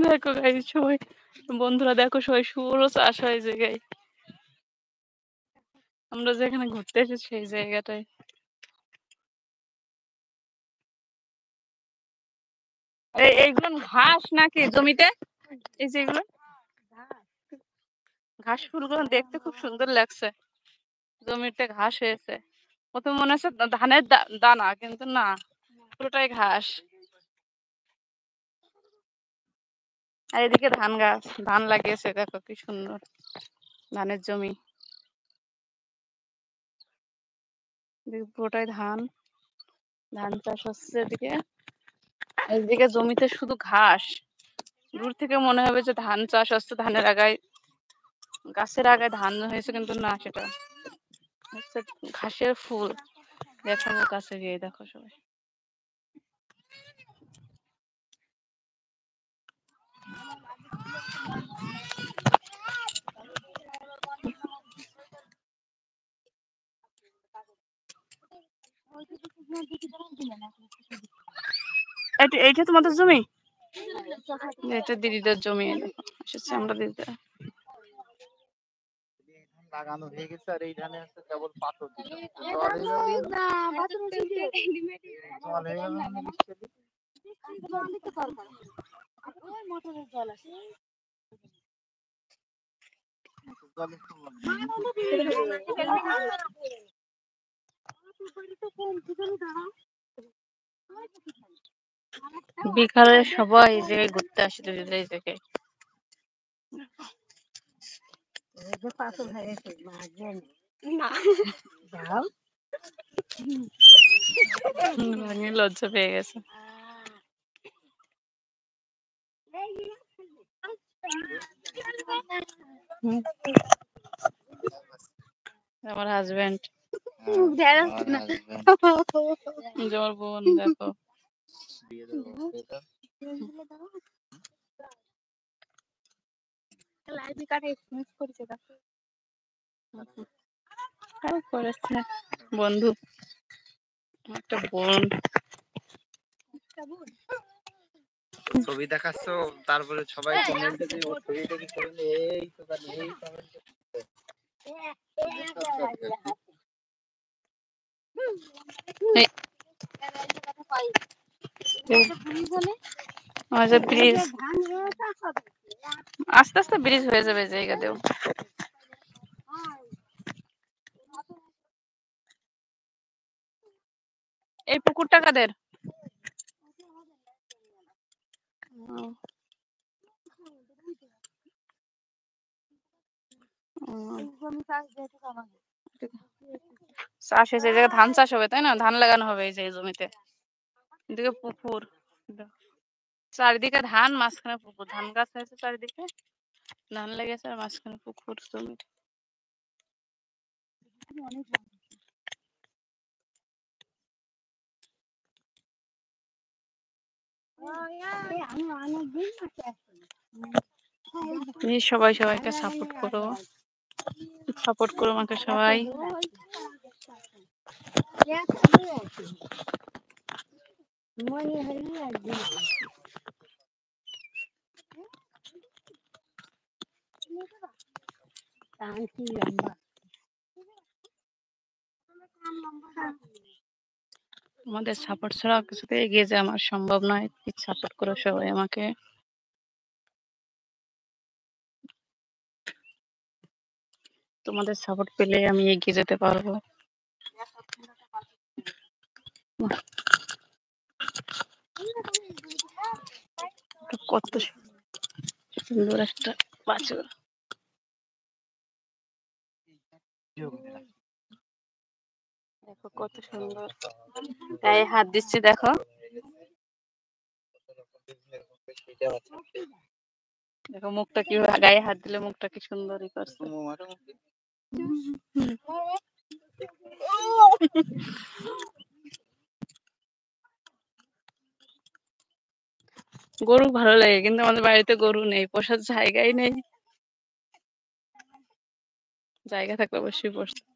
দেখো গাইস সবাই, বন্ধুরা দেখো সবাই শুয়োরও চাষ হয় এই জায়গায়। আমরা যেখানে ঘুরতে এসেছি সেই জায়গাটায়। এইগুলো ঘাস নাকি জমিতে? এই যে এগুলো ঘাস ফুলগুলো দেখতে খুব সুন্দর লাগছে। জমিতে ঘাস হয়েছে। প্রথমে মনে হচ্ছে ধানের দানা, কিন্তু না, পুরোটাই ঘাস। আর এদিকে ধান গাছ, ধান লাগিয়েছে, দেখো কি সুন্দর ধানের জমি। পুরোটাই ধান, ধান চাষ হচ্ছে এদিকে। এদিকে জমিতে শুধু ঘাস। দূর থেকে মনে হবে যে ধান চাষ হচ্ছে, ধানের আগায়, গাছের আগায় ধান হয়েছে, কিন্তু না, সেটা হচ্ছে ঘাসের ফুল। দেখাবো কাছে গিয়ে, দেখো সবাই। এইটা তোমাদের জমি? এটা দিদিদের জমি, এসেছে আমরা দিদিতে। লাগানো হয়ে গেছে, আর এই ধানে হচ্ছে কেবল পাথর দিতে বিকালে সবাই এই জায়গায় ঘুরতে আসে, দিদিদের এই জায়গায়। লজ্জা পেয়ে গেছে। আমার হাজবেন্ড, আমার বোন, দেখো। বন্ধু, একটা বোন। ছবি দেখাচ্ছ, তারপরে সবাই কমেন্টে দিয়ে ওর ছবিটা কি করলে, এই তো তাহলে এই কমেন্ট। ব্রিজ, আস্তে আস্তে ব্রিজ হয়ে যাবে জায়গাতেও। এই পুকুরটা কাদের? চাষ হয়েছে, এই জায়গায় ধান চাষ হবে, তাই না? ধান লাগানো হবে এই যে জমিতে। এদিকে পুকুর, চারিদিকে ধান, মাঝখানে পুকুর। ধান গাছ হয়েছে চারিদিকে, ধান লেগেছে, আর মাঝখানে পুকুর জমির। সবাই সবাইকে সাপোর্ট করো, সাপোর্ট করো আমাকে সবাই। আমাদের সাপোর্ট ছাড়া কিছুতে এগিয়ে যাওয়া আমার সম্ভব নয়। সাপোর্ট করো সবাই আমাকে। তোমাদের সাপোর্ট পেলে আমি এগিয়ে যেতে পারবো। কত সুন্দর একটা বাছুর, দেখো কত সুন্দর। গায়ে হাত দিচ্ছি, দেখো দেখো মুখটা কি, গায়ে হাত দিলে মুখটা কি সুন্দরই করছে। গরু ভালো লাগে, কিন্তু আমাদের বাড়িতে গরু নেই, পোষার জায়গাই নেই। জায়গা থাকলে অবশ্যই পোষতাম।